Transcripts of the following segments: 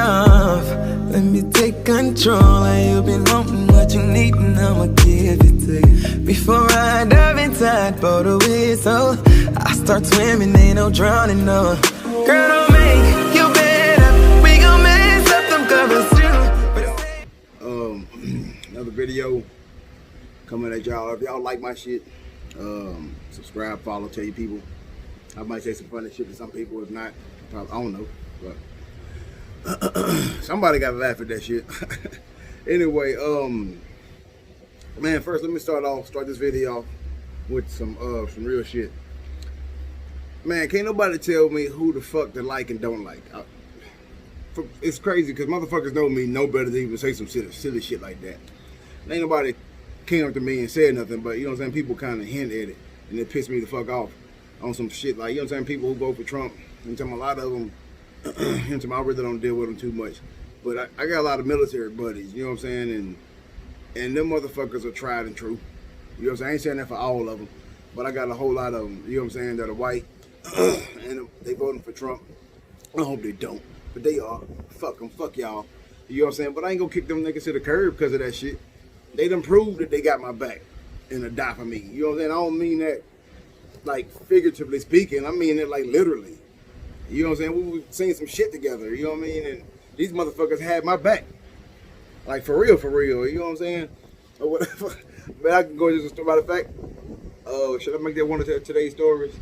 enough. Let me take control. And you've been wanting what you need, and I'ma give it to you. Before I dive inside, blow the whistle. I start swimming, ain't no drowning, no. Girl, don't make you better. We gon' mess up them covers too. Another video coming at y'all. If y'all like my shit, subscribe, follow, tell your people. I might say some funny shit to some people. If not, probably, I don't know. But somebody got to laugh at that shit. Anyway, man, first let me start this video off with some real shit. Man, can't nobody tell me who the fuck to like and don't like. It's crazy because motherfuckers know me no better than even say some silly shit like that. Ain't nobody came up to me and said nothing, but you know what I'm saying, people kind of hint at it, and it pissed me the fuck off on some shit like, you know what I'm saying, people who vote for Trump, and a lot of them, I really don't deal with them too much, but I got a lot of military buddies, you know what I'm saying, and them motherfuckers are tried and true, you know what I'm saying. I ain't saying that for all of them, but I got a whole lot of them, you know what I'm saying, that are white, and they voting for Trump. I hope they don't, but they are. Fuck them, fuck y'all, you know what I'm saying, but I ain't gonna kick them niggas to the curb because of that shit. They done proved that they got my back and a die for me, you know what I'm saying. I don't mean that like figuratively speaking, I mean it like literally. You know what I'm saying? We seen some shit together, you know what I mean? And these motherfuckers had my back. Like for real, you know what I'm saying? Or whatever. But I can go just a matter of fact. Should I make that one of today's stories?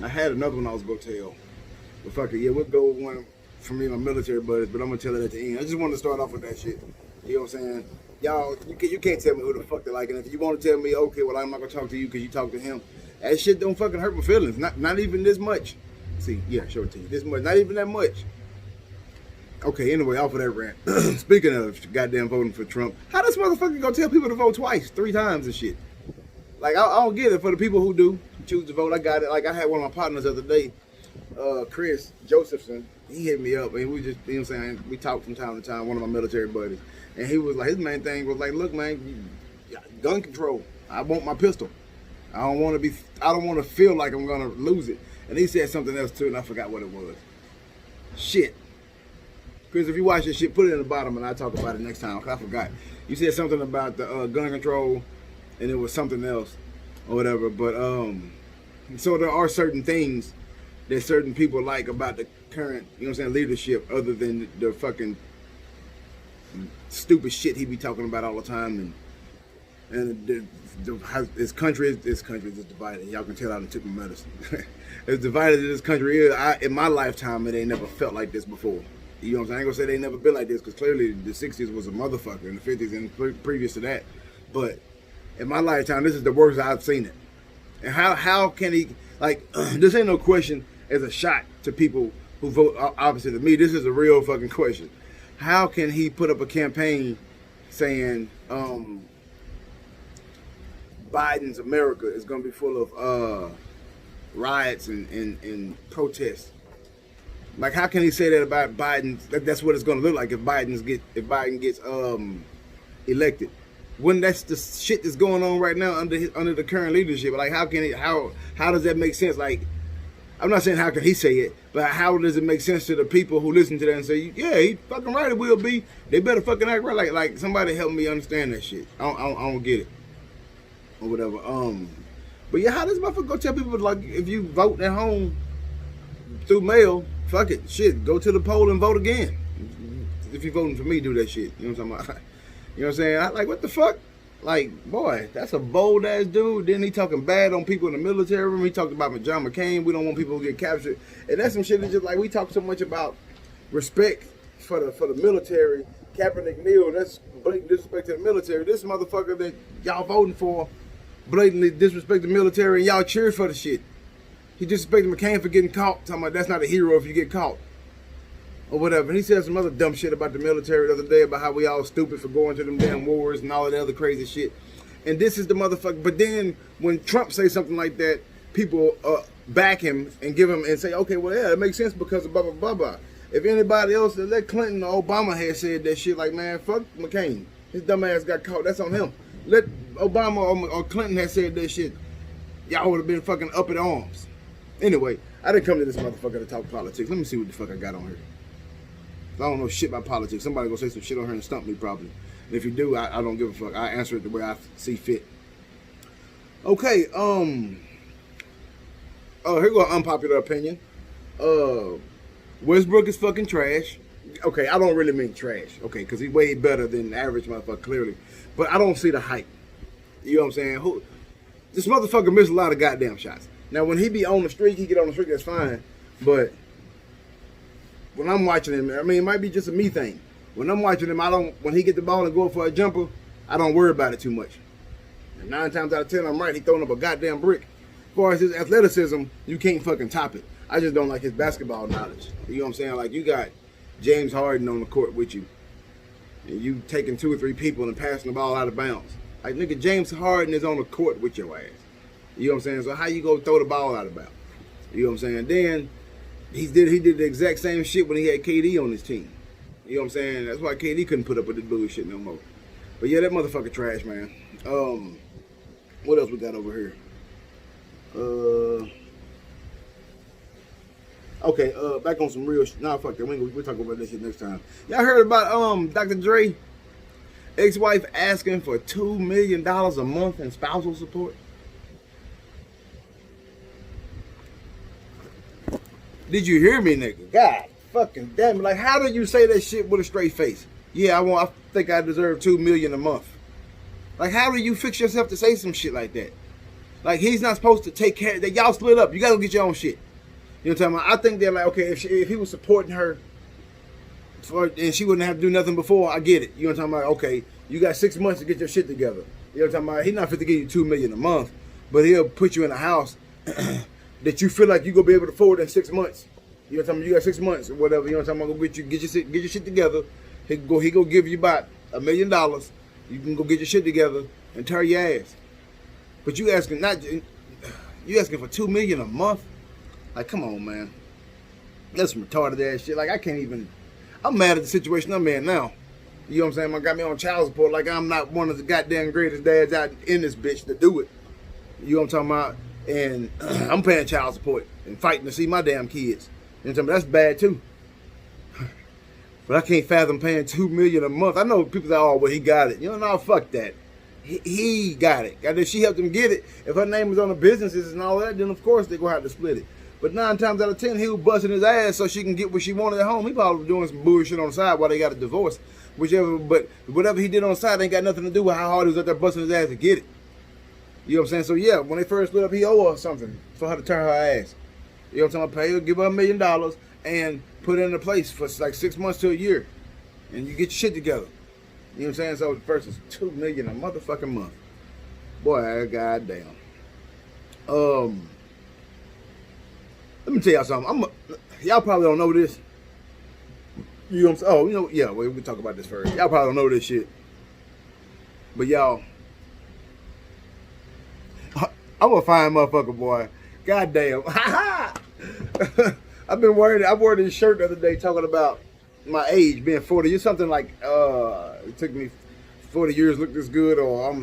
I had another one I was gonna tell. But fuck it, yeah, we'll go with one from me and my military buddies, but I'm gonna tell it at the end. I just wanted to start off with that shit. You know what I'm saying? Y'all, you can't tell me who the fuck they like, and if you want to tell me, okay, well, I'm not gonna talk to you because you talk to him. That shit don't fucking hurt my feelings. Not even this much. See, yeah, show it to you. This much, not even that much. Okay, anyway, off of that rant. Speaking of goddamn voting for Trump, how this motherfucker gonna tell people to vote twice, 3 times and shit? Like, I don't get it. For the people who do choose to vote, I got it. Like, I had one of my partners the other day, Chris Josephson. He hit me up, and we just, you know what I'm saying, we talked from time to time, one of my military buddies. And he was like, his main thing was like, look, man, gun control. I want my pistol. I don't want to feel like I'm gonna lose it. And he said something else too, and I forgot what it was. Shit. Chris, if you watch this shit, put it in the bottom, and I'll talk about it next time, because I forgot. You said something about the gun control, and it was something else, or whatever. But, so there are certain things that certain people like about the current, you know what I'm saying, leadership, other than the fucking stupid shit he be talking about all the time, and this country is divided. Y'all can tell I done took my medicine. As divided as this country is, in my lifetime, it ain't never felt like this before. You know what I'm saying? I ain't gonna say they ain't never been like this, because clearly the 60s was a motherfucker, and the 50s and previous to that. But in my lifetime, this is the worst I've seen it. And how can he, like, this ain't no question as a shot to people who vote opposite of me. This is a real fucking question. How can he put up a campaign saying Biden's America is going to be full of riots and protests? Like, how can he say that about Biden? That's what it's going to look like if Biden gets elected. When that's the shit that's going on right now under the current leadership. Like, how does that make sense? Like, I'm not saying how can he say it, but how does it make sense to the people who listen to that and say, yeah, he fucking right, it will be. They better fucking act right. Like somebody help me understand that shit. I don't get it. Or whatever. But yeah, how does motherfucker go tell people, like, if you vote at home through mail, fuck it, shit, go to the poll and vote again. If you're voting for me, do that shit. You know what I'm talking about? You know what I'm saying? Like, what the fuck? Like, boy, that's a bold ass dude. Then he talking bad on people in the military room. He talked about John McCain. We don't want people to get captured. And that's some shit that's just like, we talk so much about respect for the military. Kaepernick Neal, that's blatant disrespect to the military. This motherfucker that y'all voting for blatantly disrespect the military, and y'all cheer for the shit. He disrespected McCain for getting caught. Talking about that's not a hero if you get caught. Or whatever. And he said some other dumb shit about the military the other day, about how we all stupid for going to them damn wars and all of the other crazy shit. And this is the motherfucker. But then when Trump says something like that, people back him and give him and say, okay, well, yeah, it makes sense because of blah, blah, blah, blah. If anybody else, let Clinton or Obama had said that shit, like, man, fuck McCain. His dumb ass got caught. That's on him. Let Obama or Clinton had said that shit, y'all would have been fucking up in arms. Anyway, I didn't come to this motherfucker to talk politics. Let me see what the fuck I got on here. I don't know shit about politics. Somebody gonna say some shit on her and stump me probably. And if you do, I don't give a fuck. I answer it the way I see fit. Okay, here go an unpopular opinion. Westbrook is fucking trash. Okay, I don't really mean trash. Okay, because he's way better than the average motherfucker, clearly. But I don't see the hype. You know what I'm saying? This motherfucker missed a lot of goddamn shots. Now, when he be on the streak, he get on the streak, that's fine. But when I'm watching him, I mean, it might be just a me thing. When I'm watching him, when he get the ball and go for a jumper, I don't worry about it too much. And 9 times out of 10, I'm right. He throwing up a goddamn brick. As far as his athleticism, you can't fucking top it. I just don't like his basketball knowledge. You know what I'm saying? Like, you got James Harden on the court with you, and you taking 2 or 3 people and passing the ball out of bounds. Like, nigga, James Harden is on the court with your ass. You know what I'm saying? So how you go throw the ball out of bounds? You know what I'm saying? Then he did the exact same shit when he had KD on his team. You know what I'm saying? That's why KD couldn't put up with this bullshit no more. But yeah, that motherfucker trash, man. What else we got over here? Okay, back on some real shit. Nah, fuck that. We'll talk about this shit next time. Y'all heard about Dr. Dre ex-wife asking for $2 million a month in spousal support? Did you hear me, nigga? God fucking damn it. Like, how do you say that shit with a straight face? Yeah, I think I deserve $2 million a month. Like, how do you fix yourself to say some shit like that? Like, he's not supposed to take care of that. Y'all split up. You gotta go get your own shit. You know what I'm talking about? I think they're like, okay, if he was supporting her and she wouldn't have to do nothing before, I get it. You know what I'm talking about? Okay, you got 6 months to get your shit together. You know what I'm talking about? He's not fit to give you $2 million a month, but he'll put you in a house that you feel like you gonna be able to afford in 6 months. You know what I'm talking about? You got 6 months or whatever. You know what I'm talking about? Go get your shit together. He go give you about $1 million. You can go get your shit together and tear your ass. But you asking for $2 million a month? Like, come on, man. That's some retarded ass shit. Like, I'm mad at the situation I'm in now. You know what I'm saying? I got me on child support like I'm not one of the goddamn greatest dads out in this bitch to do it. You know what I'm talking about? And I'm paying child support and fighting to see my damn kids. You know what I'm talking about? That's bad too. But I can't fathom paying $2 million a month. I know people say, oh, well, he got it. You know, no, fuck that. He got it. If she helped him get it, if her name was on the businesses and all that, then of course they're going to have to split it. But 9 times out of 10, he was busting his ass so she can get what she wanted at home. He probably was doing some bullshit on the side while they got a divorce. But whatever he did on the side ain't got nothing to do with how hard he was out there busting his ass to get it. You know what I'm saying? So yeah, when they first split up, he owed her something for her to turn her ass. You know what I'm talking about? Pay her, give her $1 million and put it in a place for like 6 months to a year. And you get your shit together. You know what I'm saying? So versus $2 million a motherfucking month. Boy, goddamn. Let me tell y'all something. Y'all probably don't know this. You know what I'm saying? Oh, you know, yeah, we can talk about this first. Y'all probably don't know this shit. But y'all, I'm a fine motherfucker, boy. Goddamn. I wore this shirt the other day talking about my age, being 40. It's something like, it took me 40 years to look this good, or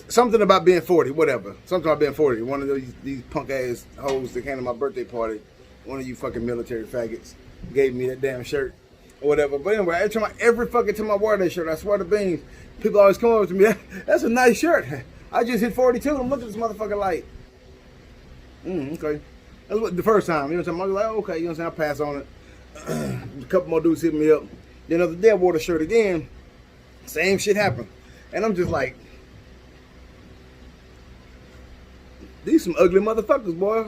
something about being 40, whatever. Something about being 40. One of these punk ass hoes that came to my birthday party, one of you fucking military faggots, gave me that damn shirt or whatever. But anyway, every fucking time I wore that shirt, I swear to beans, people always come over to me, that's a nice shirt. I just hit 42. I'm looking at this motherfucker like, okay. That's what the first time, you know what I'm saying? I was like, okay, you know what I'm saying? I pass on it. A couple more dudes hit me up. Then the other day I wore the shirt again. Same shit happened. And I'm just like, these some ugly motherfuckers, boy.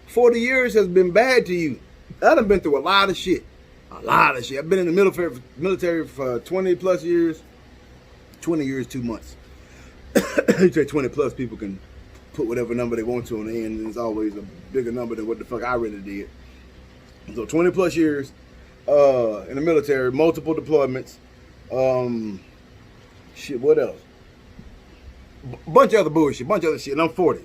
40 years has been bad to you. I done been through a lot of shit. A lot of shit. I've been in the military for 20 plus years. 20 years, 2 months. You say 20 plus, people can put whatever number they want to on the end, and it's always a bigger number than what the fuck I really did. So 20 plus years in the military, multiple deployments. Shit, what else? Bunch of other bullshit, bunch of other shit, and I'm 40.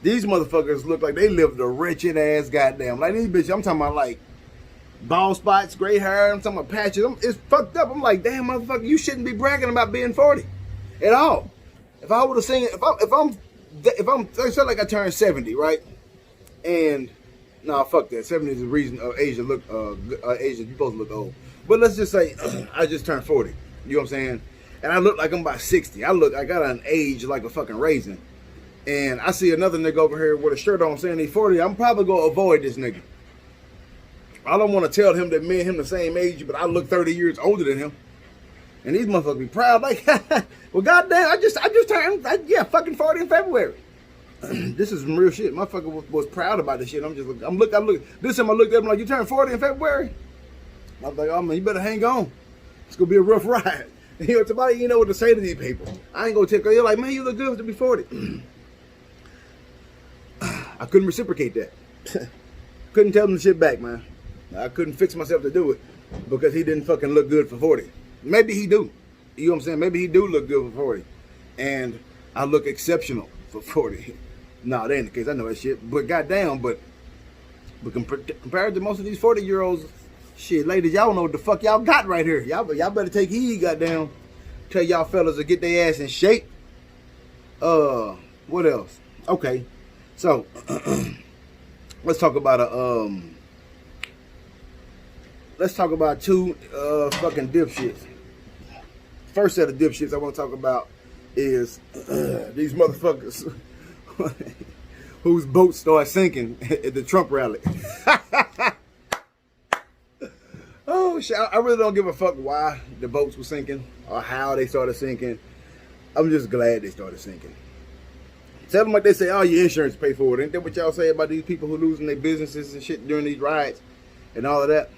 These motherfuckers look like they lived a wretched ass goddamn. Like these bitches, I'm talking about like bald spots, gray hair, I'm talking about patches. It's fucked up. I'm like, damn motherfucker, you shouldn't be bragging about being 40 at all. If I would have seen, if I'm, they said like I turned 70, right? And Nah, fuck that. 70 is the reason Asia look Asia, you supposed to look old. But let's just say I just turned 40. You know what I'm saying? And I look like I'm about 60. I got an age like a fucking raisin. And I see another nigga over here with a shirt on saying he's 40. I'm probably gonna avoid this nigga. I don't want to tell him that me and him the same age, but I look 30 years older than him. And these motherfuckers be proud, like, well, goddamn, I just turned, fucking 40 in February. This is some real shit. Motherfucker was proud about this shit. I'm look. This time I looked at him like, you turned 40 in February? I was like, oh man, you better hang on. It's gonna be a rough ride. You know, somebody, you know what to say to these people. I ain't gonna tell you, like, man, you look good to be 40. I couldn't reciprocate that. Couldn't tell him the shit back, man. I couldn't fix myself to do it because he didn't fucking look good for 40. Maybe he do. You know what I'm saying? Maybe he do look good for 40. And I look exceptional for 40. No, that ain't the case. I know that shit. But goddamn, but compared to most of these 40-year-olds, shit, ladies, y'all don't know what the fuck y'all got right here. Y'all better take heed, goddamn. Tell y'all fellas to get their ass in shape. What else? Okay. So, let's talk about two fucking dipshits. First set of dipshits I want to talk about is these motherfuckers whose boats start sinking at the Trump rally. Oh shit! I really don't give a fuck why the boats were sinking or how they started sinking. I'm just glad they started sinking. Tell them like they say, oh, your insurance pay for it. Ain't that what y'all say about these people who losing their businesses and shit during these riots and all of that?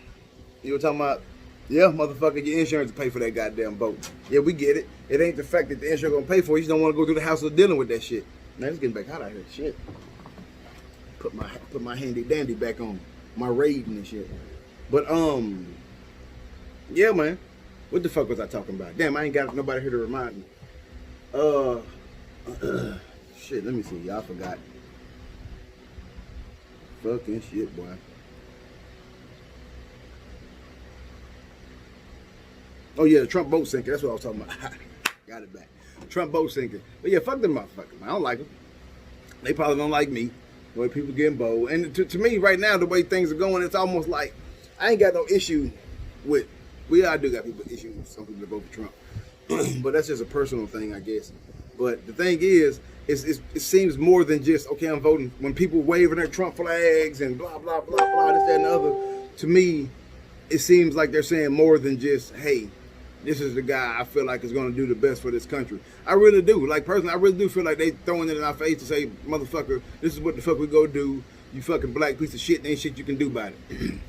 You were talking about, yeah, motherfucker, your insurance pay for that goddamn boat. Yeah, we get it. It ain't the fact that the insurance gonna pay for it. You just don't want to go through the house of dealing with that shit. Man, it's getting back hot out here. Shit. Put my handy dandy back on. My raiding and shit. But yeah, man. What the fuck was I talking about? Damn, I ain't got nobody here to remind me. Shit, let me see. Y'all forgot. Fucking shit, boy. Oh yeah, the Trump boat sinking. That's what I was talking about. Got it back. Trump boat sinking. But yeah, fuck them motherfuckers. I don't like them. They probably don't like me. The way people getting bold. And to me, right now, the way things are going, it's almost like I ain't got no issue with. I do got people issues with some people that vote for Trump. But that's just a personal thing, I guess. But the thing is, it seems more than just, okay, I'm voting. When people waving their Trump flags and blah, blah, blah, blah, this, that, and the other, to me, it seems like they're saying more than just, hey, this is the guy I feel like is going to do the best for this country. I really do. Like, personally, I really do feel like they throwing it in our face to say, motherfucker, this is what the fuck we go do. You fucking black piece of shit, there ain't shit you can do about it.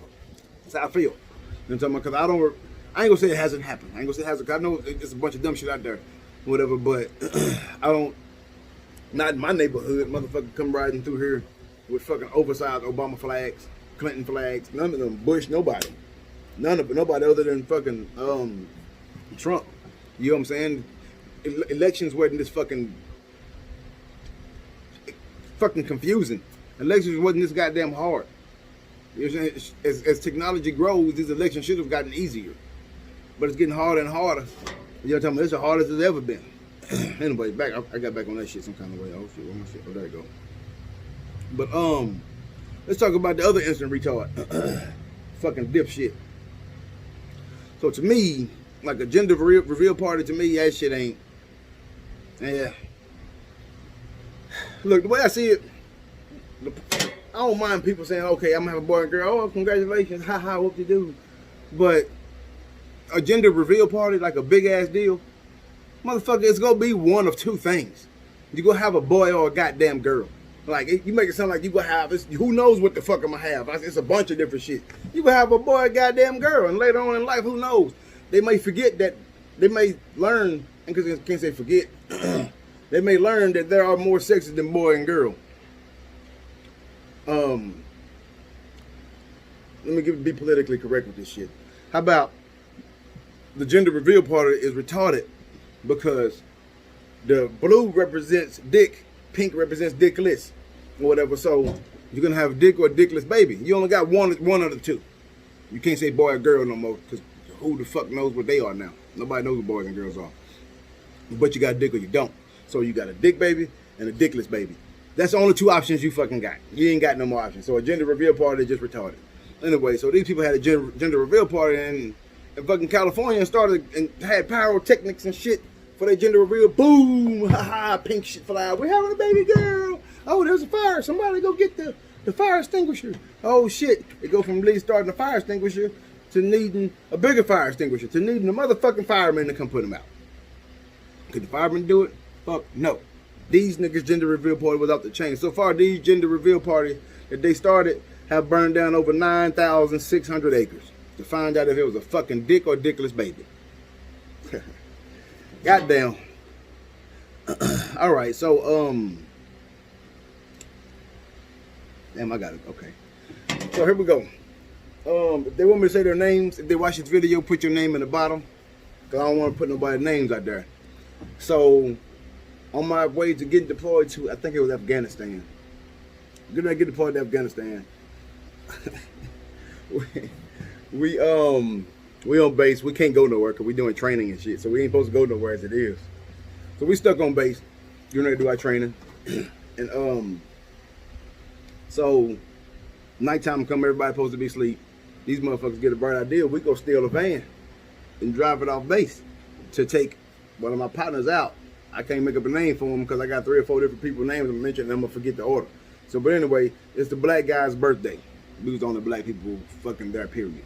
That's how I feel. You know what I'm talking about? Because I ain't going to say it hasn't happened. I ain't going to say it hasn't. I know it's a bunch of dumb shit out there, whatever, but I don't, not in my neighborhood, motherfucker come riding through here with fucking oversized Obama flags, Clinton flags, none of them, Bush, nobody. Nobody other than fucking Trump. You know what I'm saying? Elections wasn't this fucking confusing. Elections wasn't this goddamn hard. You know what I'm saying? As technology grows, these elections should have gotten easier. But it's getting harder and harder. You know what I'm talking about? It's the hardest it's ever been. Anyway, I got back on that shit some kind of way. Oh shit, where my shit? Oh, there you go. But let's talk about the other instant retard. Fucking dipshit. So to me, like a gender reveal party, to me, that shit ain't. Yeah. Look, the way I see it, I don't mind people saying, okay, I'm gonna have a boy and girl. Oh, congratulations, haha, what you do. But a gender reveal party, like a big ass deal, motherfucker, it's gonna be one of two things. You gonna have a boy or a goddamn girl. Like, you make it sound like you gonna have this, who knows what the fuck I'm gonna have. It's a bunch of different shit. You gonna have a boy or a goddamn girl, and later on in life, who knows? They may forget that, they may learn, and because I can't say forget, they may learn that there are more sexes than boy and girl. Let me be politically correct with this shit. How about the gender reveal party is retarded because the blue represents dick, pink represents dickless, or whatever. So you're gonna have a dick or a dickless baby. You only got one of the two. You can't say boy or girl no more because who the fuck knows what they are now? Nobody knows what boys and girls are. But you got a dick or you don't. So you got a dick baby and a dickless baby. That's the only two options you fucking got. You ain't got no more options. So a gender reveal party is just retarded. Anyway, so these people had a gender reveal party in fucking California and started and had pyrotechnics and shit for their gender reveal. Boom! Haha! Pink shit fly. We're having a baby girl. Oh, there's a fire. Somebody go get the fire extinguisher. Oh shit! They go from starting a fire extinguisher to needing a bigger fire extinguisher to needing a motherfucking fireman to come put them out. Could the fireman do it? Fuck no. These niggas gender reveal party without the chain. So far, these gender reveal parties that they started have burned down over 9,600 acres to find out if it was a fucking dick or dickless baby. Goddamn. All right, so damn, I got it. Okay. So here we go. If they want me to say their names, if they watch this video, put your name in the bottom, because I don't want to put nobody's names out there. So, on my way to getting deployed to, I think it was Afghanistan. Good I get deployed to Afghanistan. we on base. We can't go nowhere because we doing training and shit. So we ain't supposed to go nowhere as it is. So we stuck on base. You know, do our training, and so nighttime come, everybody supposed to be asleep. These motherfuckers get a bright idea. We go steal a van and drive it off base to take one of my partners out. I can't make up a name for him because I got 3 or 4 different people's names I'm mentioning, and I'm gonna forget the order. So, but anyway, it's the black guy's birthday. We was on the black people fucking there, period.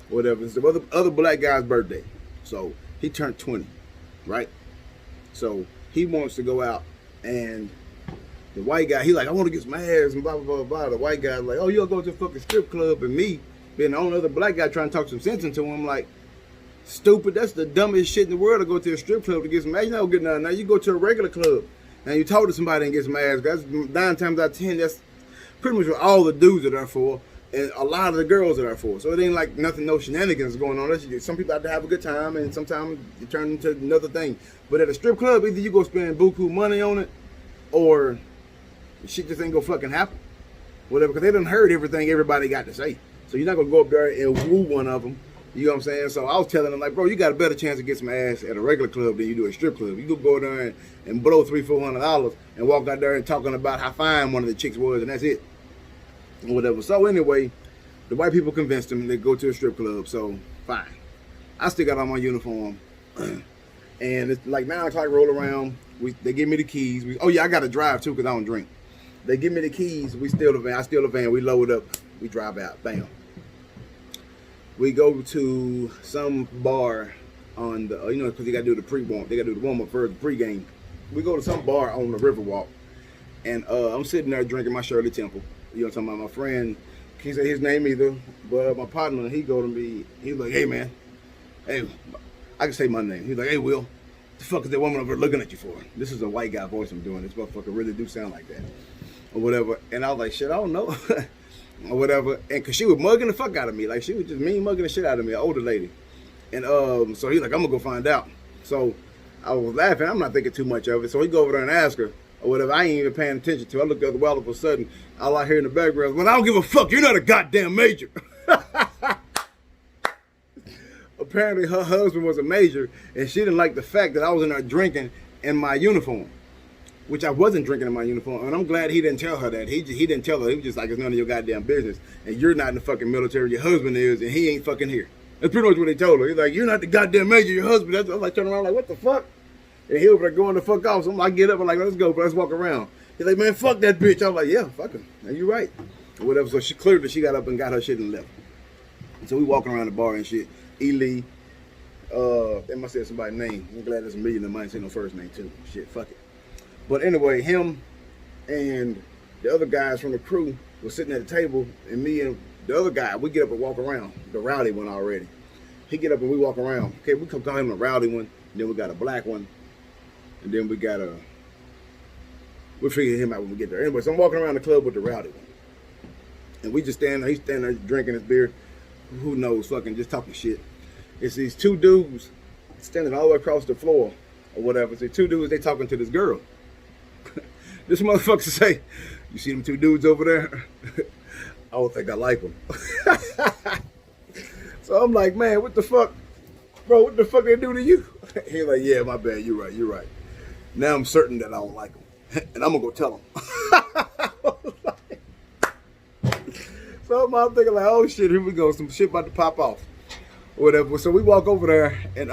Whatever. It's the other black guy's birthday. So he turned 20, right? So he wants to go out, and the white guy, he like, I want to get some ass and blah, blah, blah, blah. The white guy's like, oh, you'll go to a fucking strip club, and me being the only other black guy trying to talk some sense into him, like, stupid, that's the dumbest shit in the world to go to a strip club to get some ass. You don't get nothing. Now you go to a regular club and you talk to somebody and get some ass. That's 9 times out of 10, that's pretty much what all the dudes are there for, and a lot of the girls are there for. So it ain't like nothing, no shenanigans going on. Some people have to have a good time, and sometimes it turns into another thing. But at a strip club, either you go spend buku money on it, or shit just ain't gonna fucking happen. Whatever, because they done heard everything everybody got to say. So you're not gonna go up there and woo one of them. You know what I'm saying? So I was telling them, like, bro, you got a better chance to get some ass at a regular club than you do at a strip club. You could go there and blow $300-400 and walk out there and talking about how fine one of the chicks was, and that's it. Or whatever. So anyway, the white people convinced them to go to a strip club. So fine. I still got on my uniform. And it's like 9 o'clock roll around. They give me the keys. Oh yeah, I got to drive too because I don't drink. They give me the keys. We steal the van. I steal the van. We load up. We drive out. Bam. We go to some bar on the, you know, because they got to do the pre-warm. They got to do the warm-up first, the pre-game. We go to some bar on the Riverwalk. And I'm sitting there drinking my Shirley Temple. You know what I'm talking about? My friend, can't say his name either, but my partner, he go to me, he's like, hey man, hey, I can say my name. He's like, hey Will, the fuck is that woman over there looking at you for? This is a white guy voice I'm doing. This motherfucker really do sound like that. Or whatever. And I was like, shit, I don't know. Or whatever, and cause she was mugging the fuck out of me, like she was just mean mugging the shit out of me, an older lady. And so he's like, I'm gonna go find out. So I was laughing, I'm not thinking too much of it. So he go over there and ask her, or whatever. I ain't even paying attention to. I look the other way, all of a sudden, all I hear in the background, well, I don't give a fuck, you're not a goddamn major. Apparently her husband was a major, and she didn't like the fact that I was in there drinking in my uniform. Which I wasn't drinking in my uniform, and I'm glad he didn't tell her that. He didn't tell her. He was just like, it's none of your goddamn business, and you're not in the fucking military. Your husband is, and he ain't fucking here. That's pretty much what they told her. He's like, you're not the goddamn major. Your husband. I'm like turning around like, what the fuck? And he over there going the fuck off. So I'm like, get up. I'm like, let's go, bro. Let's walk around. He's like, man, fuck that bitch. I'm like, yeah, fuck her. And you right, or whatever. So she got up and got her shit and left. And so we walking around the bar and shit. Ely, they must have somebody's name. I'm glad there's a million of mine. Say no first name too. Shit, fuck it. But anyway, him and the other guys from the crew were sitting at the table, and me and the other guy, we get up and walk around. The rowdy one already. He get up and we walk around. Okay, we come call him the rowdy one, and then we got a black one, and then we got we'll figure him out when we get there. Anyway, so I'm walking around the club with the rowdy one. And we just stand there, he's standing there drinking his beer, who knows, fucking just talking shit. It's these 2 dudes standing all the way across the floor or whatever. So 2 dudes, they talking to this girl. This motherfucker say, you see them 2 dudes over there? I don't think I like them. So I'm like, man, what the fuck? Bro, what the fuck they do to you? He's like, yeah, my bad, you're right. Now I'm certain that I don't like them. And I'm gonna go tell them. So I'm thinking like, oh shit, here we go, some shit about to pop off, or whatever. So we walk over there, and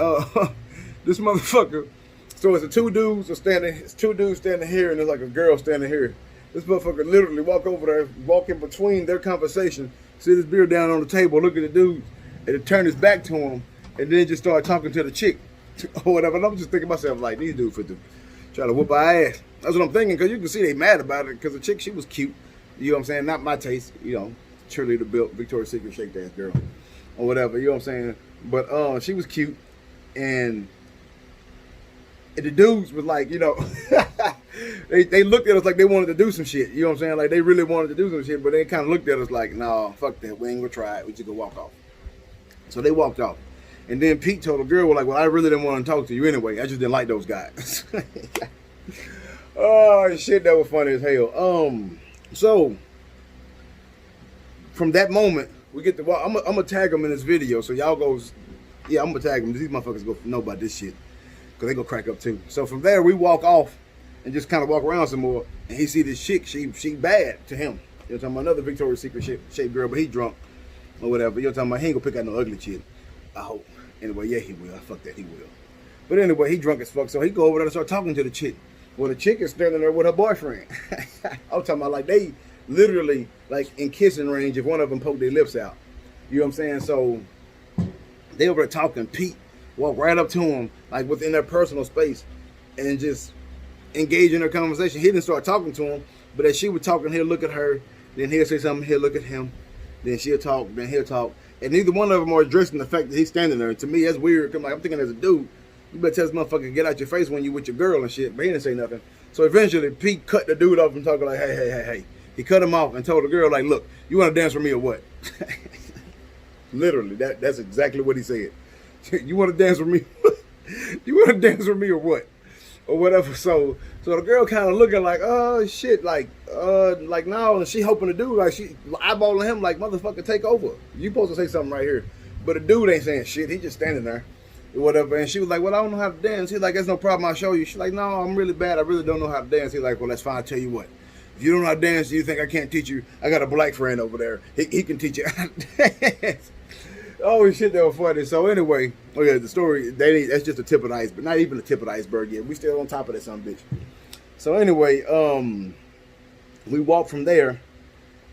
this motherfucker. So it's two dudes standing here, and there's like a girl standing here. This motherfucker literally walk over there, walk in between their conversation, sit his beer down on the table, look at the dudes, and then turn his back to him, and then just start talking to the chick, or whatever. And I'm just thinking to myself like, these dudes fit to try to whoop our ass. That's what I'm thinking, because you can see they mad about it, because the chick, she was cute. You know what I'm saying? Not my taste, you know. Cheerleader built, Victoria's Secret shaped ass girl, or whatever. You know what I'm saying? But she was cute, and the dudes was like, you know, they looked at us like they wanted to do some shit. You know what I'm saying? Like they really wanted to do some shit, but they kind of looked at us like, nah, fuck that. We ain't gonna try it. We just gonna walk off. So they walked off, and then Pete told the girl, well, I really didn't want to talk to you anyway. I just didn't like those guys. Oh shit, that was funny as hell. So from that moment, we get to walk. I'm gonna tag them in this video, so y'all goes, yeah, I'm gonna tag them. These motherfuckers go know about this shit, cause they go crack up too. So from there, we walk off and just kind of walk around some more, and he see this chick. She bad to him. You know, talking about another Victoria's Secret shaped girl, but he drunk or whatever. You know, talking about he ain't gonna pick out no ugly chick. I hope. Anyway, yeah, he will. Fuck that, he will. But anyway, he drunk as fuck, so he go over there and start talking to the chick. Well, the chick is standing there with her boyfriend. I'm talking about like they literally like in kissing range if one of them poked their lips out. You know what I'm saying? So they over there talking. Pete walked right up to him, like within their personal space, and just engage in their conversation. He didn't start talking to him, but as she was talking, he'll look at her, then he'll say something, he'll look at him, then she'll talk, then he'll talk. And neither one of them are addressing the fact that he's standing there. And to me, that's weird. Cause I'm thinking as a dude, you better tell this motherfucker to get out your face when you with your girl and shit. But he didn't say nothing. So eventually, Pete cut the dude off from talking like, hey. He cut him off and told the girl, like, look, you want to dance with me or what? Literally, that's exactly what he said. You want to dance with me? You want to dance with me or what? Or whatever. So the girl kind of looking like, oh, shit, like no. And she hoping the dude, like, she eyeballing him like, motherfucker, take over. You supposed to say something right here. But the dude ain't saying shit. He just standing there. Or whatever, and she was like, well, I don't know how to dance. He's like, that's no problem, I'll show you. She's like, no, I'm really bad, I really don't know how to dance. He's like, well, that's fine, I'll tell you what. If you don't know how to dance, you think I can't teach you, I got a black friend over there. He can teach you how to dance. Oh, shit, that was funny. So anyway, okay, the story, that's just the tip of the iceberg. Not even the tip of the iceberg yet. We still on top of that son of a bitch. So anyway, we walk from there,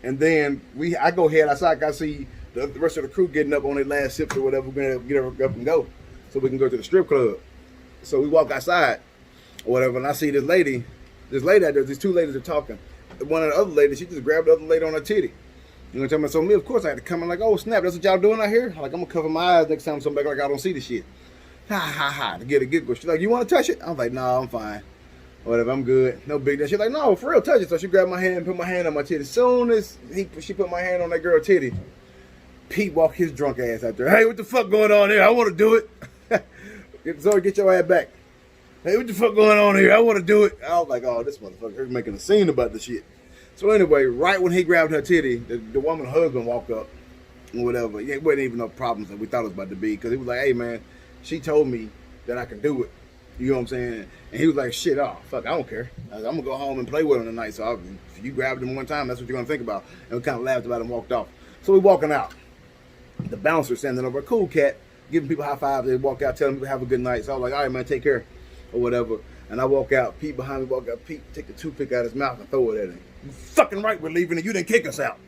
and then I go head outside, I see the rest of the crew getting up on their last sips or whatever, we're going to get up and go. So we can go to the strip club. So we walk outside or whatever, and I see this lady out there, these two ladies are talking. One of the other ladies, she just grabbed the other lady on her titty. You know what I'm talking about? So me, of course, I had to come in like, oh, snap, that's what y'all doing out here? Like, I'm going to cover my eyes next time so back like I don't see the shit. Ha, to get a giggle. She's like, you want to touch it? I'm like, no, I'm fine. Whatever, I'm good. No big deal. She's like, no, for real, touch it. So she grabbed my hand and put my hand on my titty. As soon as she put my hand on that girl's titty, Pete walked his drunk ass out there. Hey, what the fuck going on here? I want to do it. Zoe, get your ass back. Hey, what the fuck going on here? I want to do it. I was like, oh, this motherfucker making a scene about the shit. So anyway, right when he grabbed her titty, the woman's husband walked up or whatever. It wasn't even no problems that we thought it was about to be, because he was like, hey, man, she told me that I can do it. You know what I'm saying? And he was like, shit, oh, fuck, I don't care. I'm going to go home and play with him tonight. So if you grabbed him one time, that's what you're going to think about. And we kind of laughed about it and walked off. So we walking out. The bouncer standing over, a cool cat, giving people high fives. They walk out, telling people have a good night. So I was like, all right, man, take care, or whatever. And I walk out. Pete behind me walk out. Pete take the toothpick out of his mouth and throw it at him. You fucking right, we're leaving, and you didn't kick us out.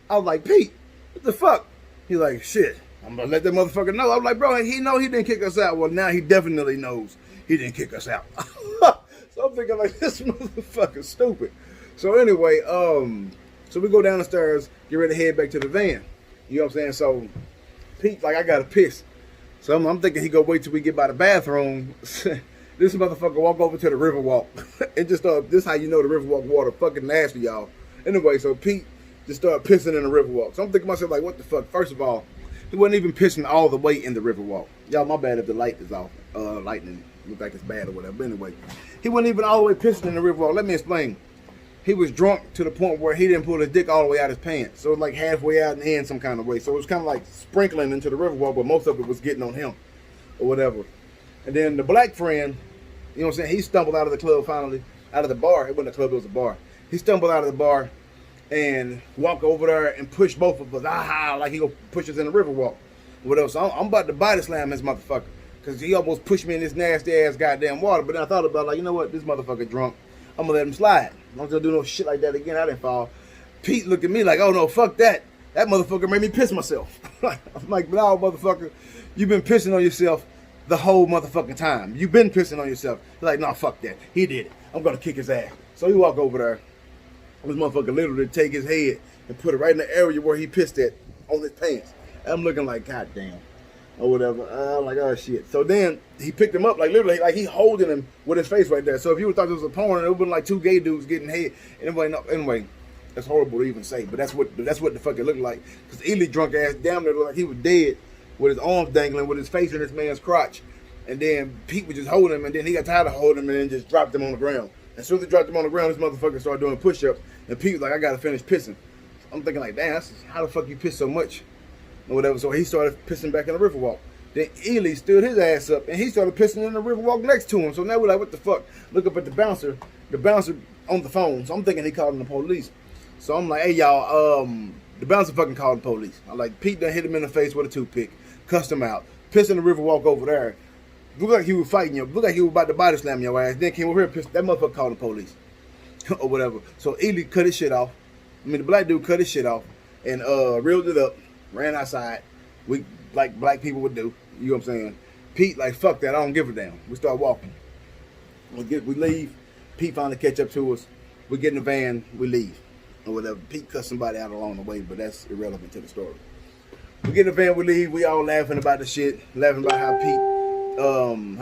I was like, Pete, what the fuck? He's like, shit, I'm gonna let that motherfucker know. I was like, bro, he know he didn't kick us out. Well, now he definitely knows he didn't kick us out. So I'm thinking like, this motherfucker's stupid. So anyway, so we go down the stairs, get ready to head back to the van. You know what I'm saying? So Pete, like, I gotta piss. So I'm thinking he go wait till we get by the bathroom. This motherfucker walk over to the river walk. And just this is how you know the river walk water fucking nasty, y'all. Anyway, so Pete just started pissing in the river walk. So I'm thinking to myself, like, what the fuck? First of all, he wasn't even pissing all the way in the river walk. Y'all, my bad if the light is off. Lightning looks like it's bad or whatever. But anyway, he wasn't even all the way pissing in the river walk. Let me explain. He was drunk to the point where he didn't pull his dick all the way out his pants. So it was like halfway out and in some kind of way. So it was kind of like sprinkling into the river walk, but most of it was getting on him or whatever. And then the black friend, you know what I'm saying, he stumbled out of the club finally, out of the bar. It wasn't a club, it was a bar. He stumbled out of the bar and walk over there and push both of us. Like he gonna push us in the river walk. What else? I'm about to body slam this motherfucker. Cause he almost pushed me in this nasty ass goddamn water. But then I thought about like, you know what? This motherfucker drunk. I'm gonna let him slide. I'm not gonna do no shit like that again. I didn't fall. Pete looked at me like, oh no, fuck that. That motherfucker made me piss myself. I'm like, no, motherfucker, you've been pissing on yourself the whole motherfucking time. You've been pissing on yourself. He's like, no, fuck that. He did it. I'm gonna kick his ass. So he walk over there. This motherfucker literally take his head and put it right in the area where he pissed at on his pants. I'm looking like, god damn, or whatever. I'm like, oh shit. So then he picked him up, like literally, like he holding him with his face right there. So if you would thought it was a porn, it would have been like two gay dudes getting head. Anyway, that's horrible to even say, but that's what the fuck it looked like. Cause Ely drunk ass damn near looked like he was dead, with his arms dangling, with his face in this man's crotch. And then Pete was just holding him, and then he got tired of holding him, and then just dropped him on the ground. As soon as he dropped him on the ground, this motherfucker started doing push-ups, and Pete was like, I gotta finish pissing. I'm thinking like, damn, how the fuck you piss so much? Or whatever. So he started pissing back in the river walk. Then Ely stood his ass up, and he started pissing in the river walk next to him. So now we're like, what the fuck? Look up at the bouncer on the phone. So I'm thinking he calling the police. So I'm like, hey y'all, the bouncer fucking called the police. I'm like, Pete done hit him in the face with a toothpick, cussed him out, pissed in the river walk over there. Looked like he was fighting you. Looked like he was about to body slam your ass. Then came over here and pissed. That motherfucker called the police. Or whatever. So Ely cut his shit off. The black dude cut his shit off and reeled it up, ran outside. We, like black people would do. You know what I'm saying? Pete, like, fuck that. I don't give a damn. We start walking. We leave. Pete finally catch up to us. We get in the van. We leave. Or whatever. Pete cut somebody out along the way, but that's irrelevant to the story. We get in the van. We leave. We all laughing about the shit. Laughing about how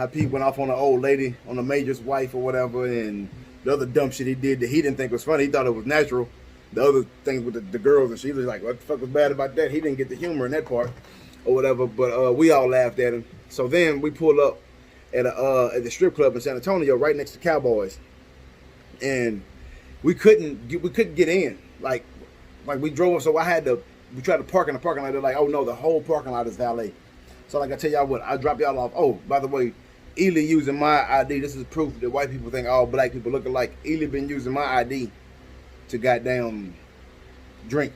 Pete went off on an old lady, on the major's wife or whatever, and the other dumb shit he did that he didn't think was funny. He thought it was natural. The other things with the girls, and she was like, what the fuck was bad about that? He didn't get the humor in that part or whatever, but we all laughed at him. So then we pull up at the strip club in San Antonio right next to Cowboys, and we couldn't get in. Like we drove, so we tried to park in the parking lot. They're like, oh no, the whole parking lot is valet. So like I tell y'all what, I drop y'all off. Oh, by the way, Ely using my ID. This is proof that white people think all black people look alike. Ely been using my ID to goddamn drink.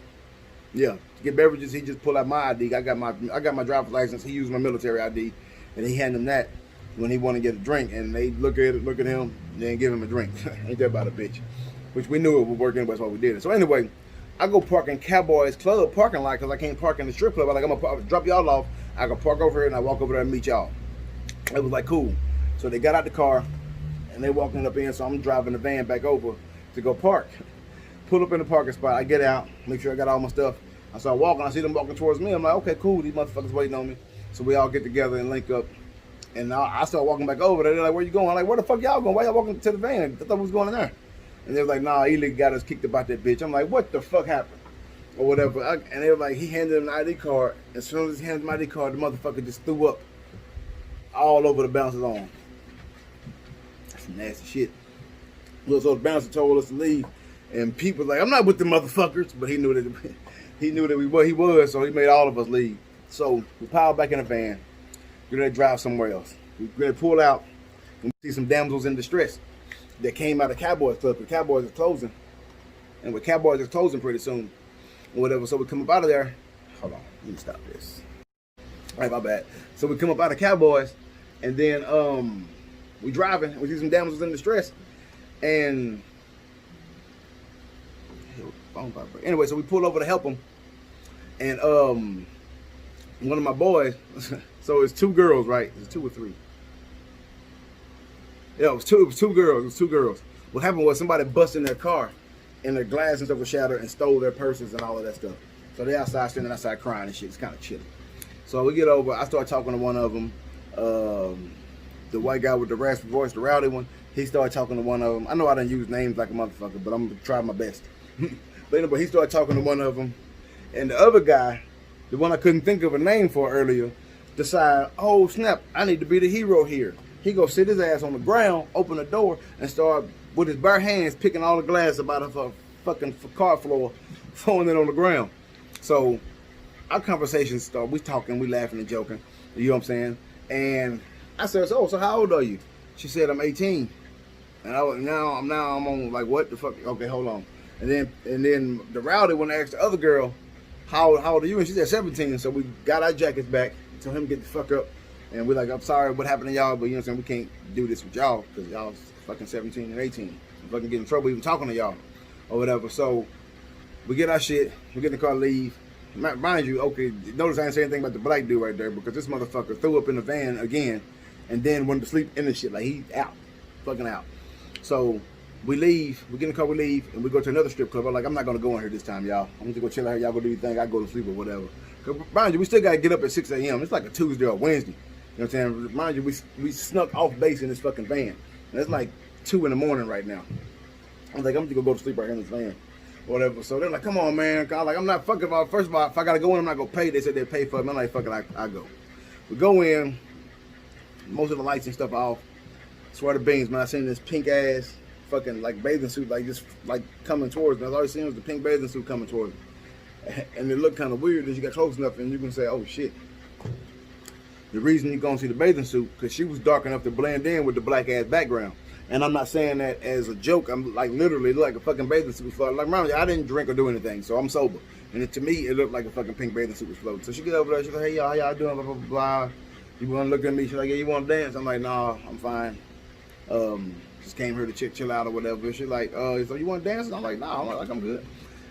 Yeah, to get beverages, he just pulled out my ID. I got my driver's license. He used my military ID, and he handed him that when he wanted to get a drink. And they look at him, and then give him a drink. Ain't that about a bitch? Which we knew it would work anyway, that's why we did it. So anyway, I go park in Cowboys Club parking lot because I can't park in the strip club. I'm gonna drop y'all off. I can park over here and I walk over there and meet y'all. It was like cool. So they got out the car and they walking up in. So I'm driving the van back over to go park. Pull up in the parking spot. I get out, make sure I got all my stuff. I start walking. I see them walking towards me. I'm like, okay, cool. These motherfuckers waiting on me. So we all get together and link up. And I start walking back over there. They're like, where you going? I'm like, where the fuck y'all going? Why y'all walking to the van? I thought we was going in there. And they were like, nah, Ely got us kicked about that bitch. I'm like, what the fuck happened? Or whatever. And they were like, he handed him an ID card. As soon as he handed him an ID card, the motherfucker just threw up all over the bouncer's arm. That's some nasty shit. So the bouncer told us to leave. And Pete was like, I'm not with the motherfuckers. But he knew that he was, so he made all of us leave. So we piled back in the van. We're going to drive somewhere else. We're going to pull out and see some damsels in distress that came out of Cowboys Club. The Cowboys are closing. And with Cowboys is closing pretty soon. Or whatever. So we come up out of there. Hold on. Let me stop this. All right, my bad. So we come up out of Cowboys. And then we driving. We see some damsels in distress. And anyway, so we pull over to help them. And one of my boys, so it's two girls, right? It's two or three. Yeah, it was two girls. What happened was somebody busted in their car and their glass and stuff was shattered and stole their purses and all of that stuff. So they outside, standing outside crying and shit. It's kind of chilly. So we get over, I start talking to one of them, the white guy with the raspy voice, the rowdy one. He started talking to one of them. I know I didn't use names like a motherfucker, but I'm gonna try my best. But anyway, he started talking to one of them. And the other guy, the one I couldn't think of a name for earlier, decided, oh snap, I need to be the hero here. He go sit his ass on the ground, open the door, and start with his bare hands picking all the glass about a fucking car floor, throwing it on the ground. So our conversation started. We talking, we laughing and joking. You know what I'm saying? And I said, so how old are you? She said, I'm 18. And now I'm on like, what the fuck? Okay, hold on. And then the rowdy one asked the other girl, how old are you? And she said 17. So we got our jackets back, told him to get the fuck up. And we're like, I'm sorry what happened to y'all, but you know what I'm saying, we can't do this with y'all because y'all fucking 17 and 18. We fucking get in trouble even talking to y'all or whatever. So we get our shit, we get in the car, leave. Mind you, okay, notice I didn't say anything about the black dude right there because this motherfucker threw up in the van again and then went to sleep in the shit. Like, he out, fucking out. So we leave, we get in the car, we leave, and we go to another strip club. I'm like, I'm not gonna go in here this time, y'all. I'm just gonna chill out here, y'all go do your thing, I go to sleep or whatever. Cause mind you, we still gotta get up at 6 a.m. It's like a Tuesday or Wednesday. You know what I'm saying? Mind you, we snuck off base in this fucking van. And it's like 2 in the morning right now. I'm like, I'm just gonna go to sleep right here in this van. Whatever. So they're like, come on, man. I'm not fucking about. First of all, if I gotta go in, I'm not gonna pay. They said they'd pay for it. I'm like, fuck it, I go. We go in, most of the lights and stuff off. Swear to beans, man. I seen this pink ass fucking like bathing suit, like just like coming towards me. All I seen was the pink bathing suit coming towards me. And it looked kind of weird as you got close enough and you can say, oh shit. The reason you're gonna see the bathing suit, because she was dark enough to blend in with the black ass background. And I'm not saying that as a joke. I'm like literally like a fucking bathing suit was floating. Like, mind you, I didn't drink or do anything, so I'm sober. And to me, it looked like a fucking pink bathing suit was floating. So she get over there, she's like, hey y'all, how y'all doing? Blah, blah, blah. You wanna look at me? She's like, yeah, you wanna dance? I'm like, nah, I'm fine. Just came here to chill out or whatever. She's like, so you wanna dance? I'm like, nah, I'm good.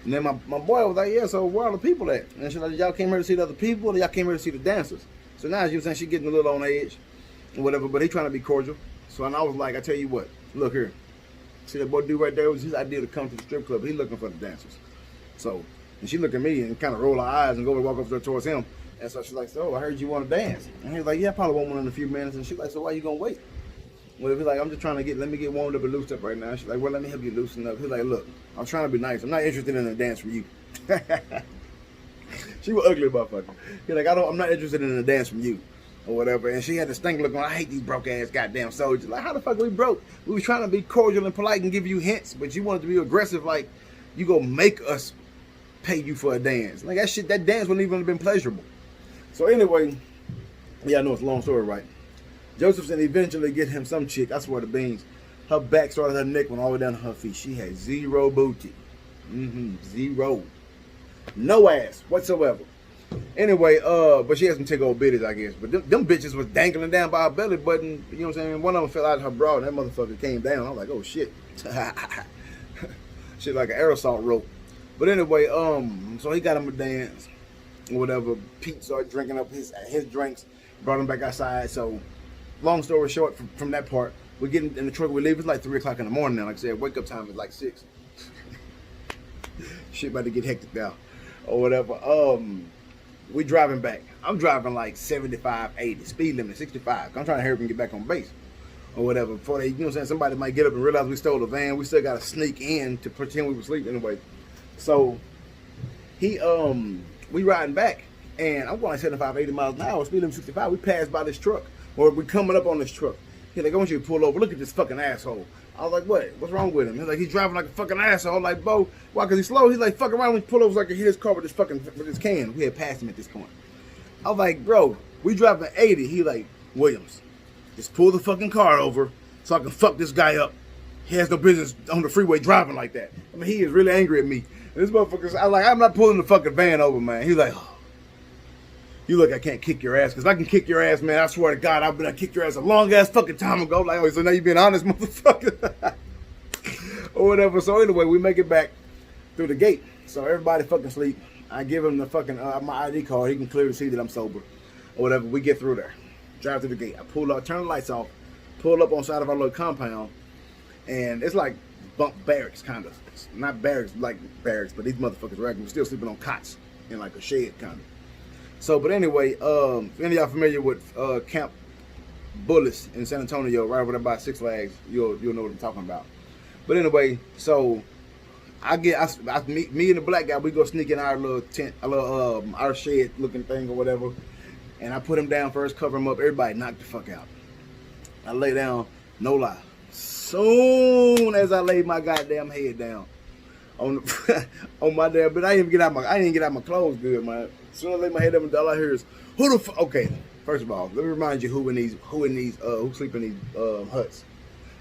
And then my boy was like, yeah, so where are the people at? And she's like, y'all came here to see the other people or y'all came here to see the dancers? So now she was saying she getting a little on edge or whatever, but he trying to be cordial. So and I was like, I tell you what, look here. See that boy dude right there? It was his idea to come to the strip club. He looking for the dancers. So, and she look at me and kind of roll her eyes and go and walk up there towards him. And so she's like, so I heard you want to dance. And he was like, yeah, I probably want one in a few minutes. And she's like, so why you gonna wait? Well, he's like, I'm just trying to let me get warmed up and loosed up right now. She's like, well, let me help you loosen up. He's like, look, I'm trying to be nice. I'm not interested in a dance from you. She was ugly motherfucker. He's like, I'm not interested in a dance from you. Or whatever, and she had this stink look on. I hate these broke ass goddamn soldiers. Like, how the fuck we broke? We was trying to be cordial and polite and give you hints, but you wanted to be aggressive. Like, you gonna make us pay you for a dance? Like that dance wouldn't even have been pleasurable. So anyway, yeah, I know it's a long story, right? Josephson eventually get him some chick. I swear to beans, her back started her neck went all the way down to her feet. She had zero booty, zero, no ass whatsoever. Anyway, but she had some tick old bitties, I guess. But them bitches was dangling down by her belly button. You know what I'm saying? One of them fell out of her bra and that motherfucker came down. I was like, oh shit. Shit like an aerosol rope. But anyway, so he got him a dance or whatever. Pete started drinking up his drinks, brought him back outside. So long story short, from that part, we get in the truck, we leave. It's like 3 o'clock in the morning now. Like I said, wake up time is like 6. Shit about to get hectic now or whatever. We driving back. I'm driving like 75, 80, speed limit 65. I'm trying to hurry up and get back on base or whatever. Before they, you know what I'm saying, somebody might get up and realize we stole the van. We still got to sneak in to pretend we were asleep anyway. So we riding back and I'm going like 75, 80 miles an hour, speed limit 65. We passed by this truck or we coming up on this truck. He's like, I want you to pull over. Look at this fucking asshole. I was like, what? What's wrong with him? He's like, he's driving like a fucking asshole. Like, bro, why? Because he's slow. He's like, fuck around when he pull over so I can hit his car with this can. We had passed him at this point. I was like, bro, we driving 80. He like, Williams, just pull the fucking car over so I can fuck this guy up. He has no business on the freeway driving like that. I mean, he is really angry at me. And this motherfucker, I'm not pulling the fucking van over, man. He's like, oh. You look, I can't kick your ass. Because if I can kick your ass, man, I swear to God, I kicked your ass a long ass fucking time ago. Like, oh, so now you being honest, motherfucker. Or whatever. So anyway, we make it back through the gate. So everybody fucking sleep. I give him the fucking, my ID card. He can clearly see that I'm sober. Or whatever. We get through there. Drive through the gate. I pull up, turn the lights off. Pull up on the side of our little compound. And it's like bunk barracks, kind of. It's not barracks like barracks, but these motherfuckers are still sleeping on cots in like a shed, kind of. So, but anyway, if any of y'all familiar with Camp Bullis in San Antonio, right over there by Six Flags, you'll know what I'm talking about. But anyway, so me and the black guy, we go sneak in our little tent, our shed looking thing or whatever, and I put him down first, cover him up. Everybody knocked the fuck out. I lay down, no lie. Soon as I laid my goddamn head down on my damn, but I didn't get out my clothes good, man. As soon as I lay my head up and all I hear is, who the fuck? Okay, first of all, let me remind you who sleep in these huts.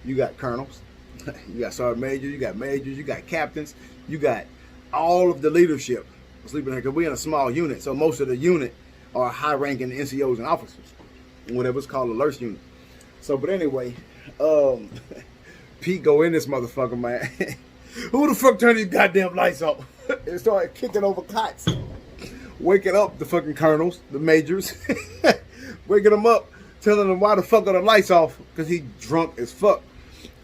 You got colonels, You got sergeant majors, you got captains, you got all of the leadership sleeping here because we're in a small unit. So most of the unit are high-ranking NCOs and officers, whatever it's called, a LURS unit. So, but anyway, Pete go in this motherfucker, man. Who the fuck turned these goddamn lights off? And started kicking over cots, waking up the fucking colonels, the majors, waking them up, telling them why the fuck are the lights off because he drunk as fuck.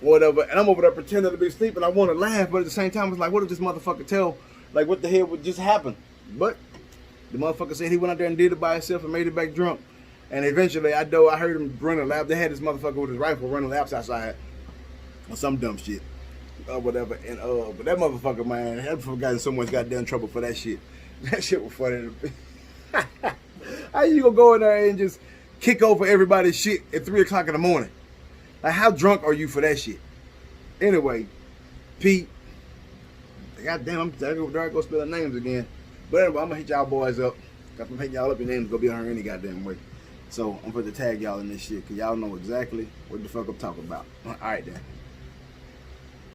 Whatever, and I'm over there pretending to be asleep, and I want to laugh, but at the same time, it's like, what if this motherfucker tell, like, what the hell would just happen? But the motherfucker said he went out there and did it by himself and made it back drunk, and eventually, I heard him running laps. They had this motherfucker with his rifle running laps outside, or some dumb shit, or whatever. And but that motherfucker, man, that motherfucker got in so much goddamn trouble for that shit. That shit was funny. How you gonna go in there and just kick over everybody's shit at 3 o'clock in the morning? Like, how drunk are you for that shit? Anyway, Pete, goddamn, I'm gonna spell the names again. But anyway, I'm gonna hit y'all boys up. If I'm hitting y'all up, your name's gonna be on her any goddamn way. So I'm gonna tag y'all in this shit, cause y'all know exactly what the fuck I'm talking about. All right, then.